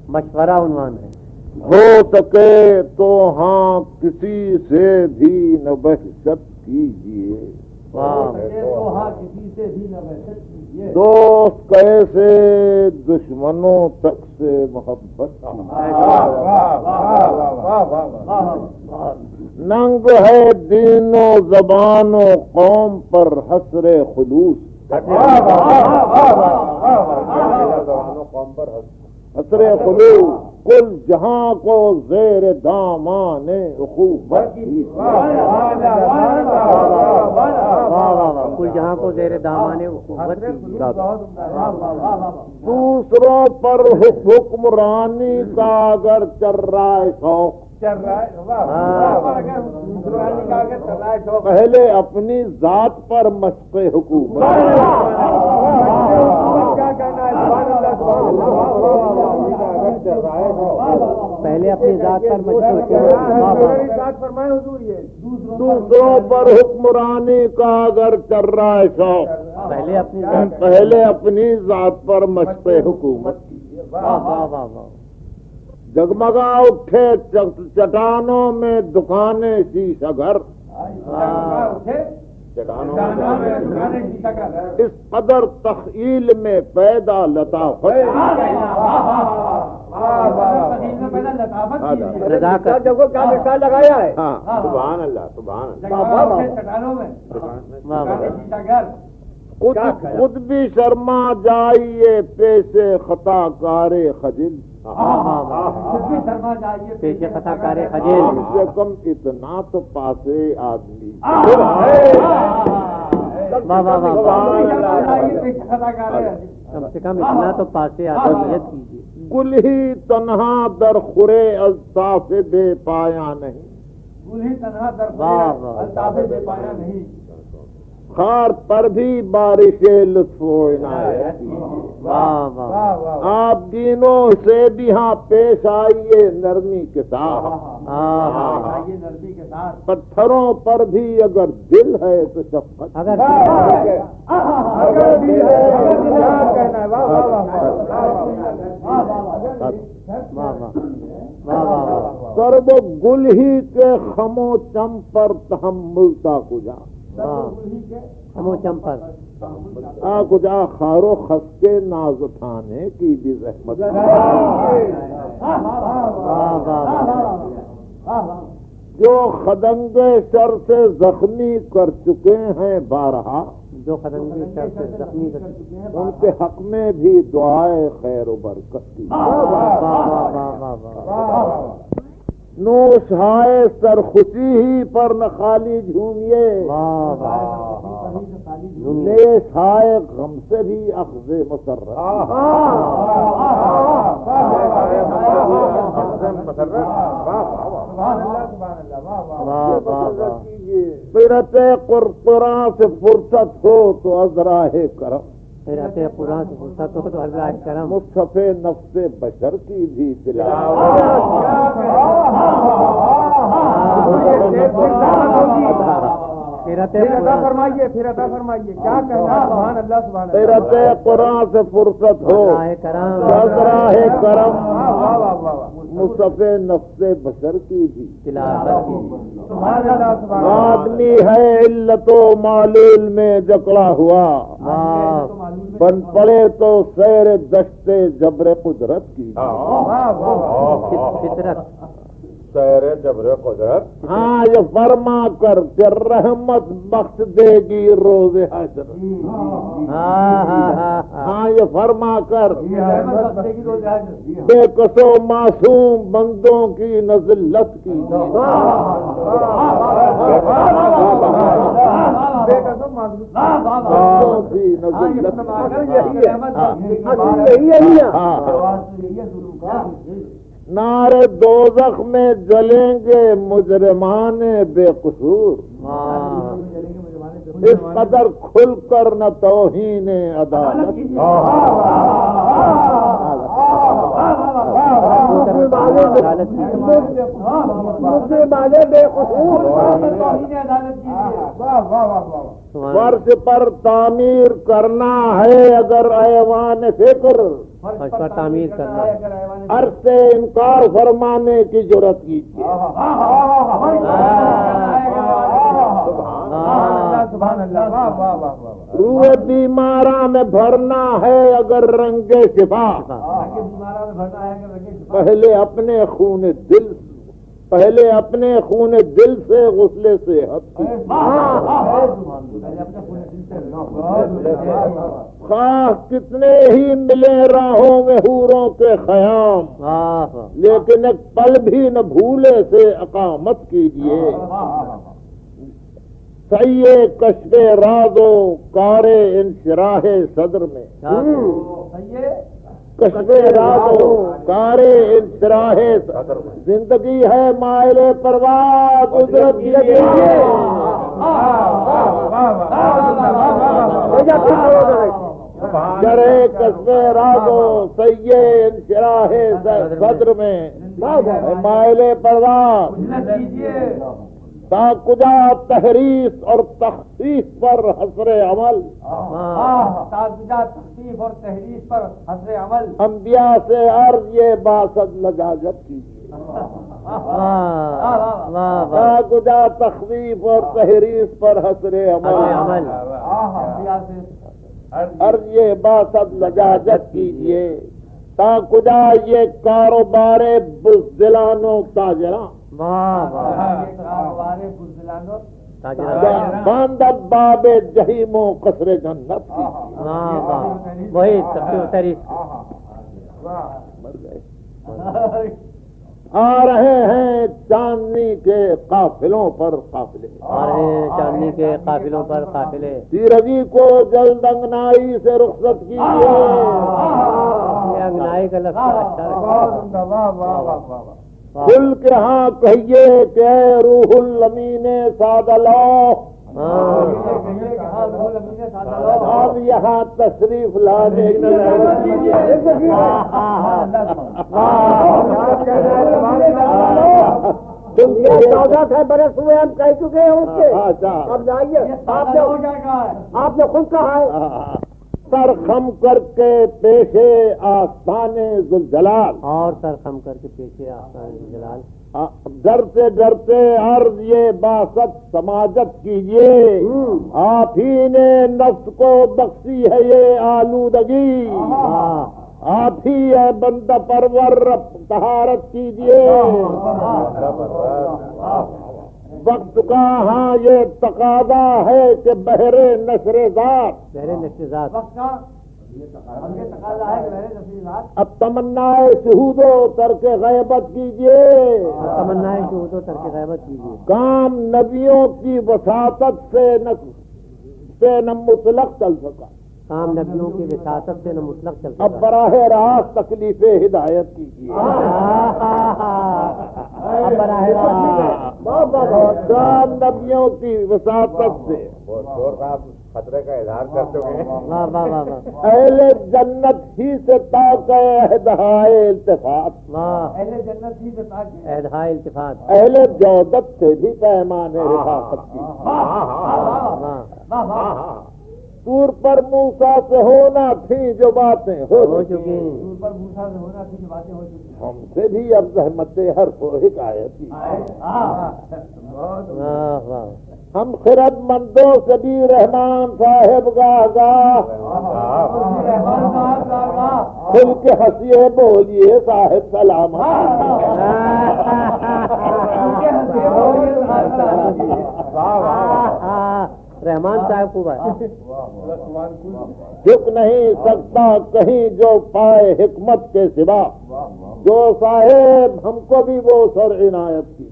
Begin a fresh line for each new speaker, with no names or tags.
مشورہ عنوان ہے.
ہو سکے تو ہاں کسی سے بھی نہ بحثت کیجیے. دوست کیسے دشمنوں تک سے محبت. ننگ ہے دین و زبان و قوم پر حسر خلوص. حسر خلوص کل جہاں کو زیر دامان اخوت.
کل جہاں کو زیر دامان اخوت.
دوسروں پر حکمرانی کا اگر چل رہا ہے شوق. پہلے اپنی ذات پر مشق حکومت.
پہلے اپنی ذات پر
دوسروں پر حکمرانی کا اگر چل رہا ہے شوق. پہلے اپنی ذات پر مشق حکومت. جگمگا اٹھے چٹانوں میں دکانیں شیشہ گھر. اس قدر تخیل میں پیدا لطافت.
کیا لگایا ہے.
سبحان اللہ سبحان اللہ. خود بھی شرما جائیے پیشے خطا کار خجل.
پیشے خطا کار خجل.
کم سے کم اتنا تو پاسے آدمی.
کم سے کم اتنا تو پاسے آدمیت کیجیے.
گل ہی تنہا در خورے الطاف بے پایا نہیں. خار پر بھی بارش لطف و عنایت. آپ دینوں سے بھی ہاں پیش آئیے نرمی کے ساتھ. پتھروں پر بھی اگر دل ہے تو شفقت. سر وہ گل ہی کے خمو چم پر تحمل تا کجا. کجا خارو خس کے ناز اٹھانے کی بھی زحمت. جو خدنگے شر سے زخمی کر چکے ہیں بارہا.
جو خدنگے شر سے زخمی کر چکے ہیں
ان کے حق میں بھی دعائے خیر و برکت کی. نوش ہائے سر خوشی ہی پر نہ خالی جھومیے. نیش ہائے غم سے بھی اخذ مسرت. قرۃ قرآن سے فرصت ہو تو ازراہ کرم.
قرآن سے فرصت ہو تو ازراہ کرم.
مصحف نفس بشر کی بھی تلاوت.
فرمائیے پھر عطا فرمائیے کیا کہنا. سبحان اللہ سبحان اللہ.
قرۃ قرآن سے فرصت ہو ازراہ کرم. مصحف نفس بشر کی بھی
تلاوت.
آدمی ہے علت و معلول میں جکڑا ہوا. بن پڑے تو سیر دشتے جبر قدرت کی.
فطرت
سیر جبر قدرت. ہاں یہ فرما کر کہ رحمت بخش دے گی روز حشر. ہاں یہ فرما کر بے کسو معصوم بندوں کی نزلت کی. نار دوزخ میں جلیں گے مجرمان بے قصور. اس قدر کھل کر نہ توہین عدالت. فرش پر تعمیر کرنا ہے اگر ایوان فکر.
فرش پر تعمیر کرنا،
عرش سے انکار فرمانے کی جرأت کیجیے، روح بیماراں میں بھرنا ہے اگر رنگ شفا، پہلے اپنے خون دل سے غسل صحت، خواہ کتنے ہی ملے راہوں میں حوروں کے خیام، لیکن ایک پل بھی نہ بھولے سے اقامت کیجیے، سیے کشف رازو کارے انشراح صدر میں، کشف رازو کارے انشراح صدر، زندگی ہے مائل پرواز اجرت کرے کشف رازو سیے انشراح صدر میں مائل پرواز، تا کجا تحریف اور تخفیف پر حسر عمل، انبیاء سے عرض یہ باسط لجاجت کیجیے، تا کجا تخفیف اور تحریف پر حسر عمل، عرض یہ باسط لجاجت کیجیے، تا کجا یہ کاروبار بزدلان و تاجراں، باندھ باب جہیم و قصر جنت،
وہی تحریر
آ رہے ہیں چاندنی کے قافلوں پر قافلے،
چاندنی کے قافلوں پر قافلے،
تیرگی کو جلد انگنائی سے رخصت کیجیے،
انگنائی کا لفظ
کھل کے ہاں کہیے کہ اے روح الامین سعد اللہ، اب یہاں تشریف لانے کی
برس ہوئے ہم کہہ چکے ہیں اس کے، اب جائیے، آپ نے خود کہا ہے
سر خم کر کے پیشے آستان ذوالجلال،
اور سر خم کر کے پیچھے آستان ذوالجلال،
ڈرتے ڈرتے عرض یہ باسط سماجت کیجیے، آپ ہی نے نفس کو بخشی ہے یہ آلودگی، آپ ہی ہے بندہ پرور طہارت کیجیے، وقت کا ہاں یہ تقاضا ہے کہ بحر نشر ذات، اب تمنا شہود و ترک غیبت کیجیے، کام نبیوں کی وساطت سے نہ مطلق چل سکا،
کام نبیوں کی وساطت سے نہ مطلق چل سکا،
اب براہ راست تکلیف ہدایت کیجیے، کام نبیوں کی وساطت سے
خطرے کا اظہار کر چکے ہیں،
اہل جنت ہی سے تاکہ عہدہائے التفات، اہل جودت سے بھی پیمان رفاقت کی، طور پر موسیٰ سے ہونا تھی جو باتیں ہو چکی، ہم سے بھی اب زحمت ہر کو حکایت کی، ہم خرد مندوں سے بھی رحمان صاحب گاہ کھل کے ہنسیے بولیے صاحب سلامت،
رحمان صاحب کو
جھک نہیں سکتا کہیں جو پائے حکمت کے سوا، جو صاحب ہم کو بھی وہ سر عنایت کی،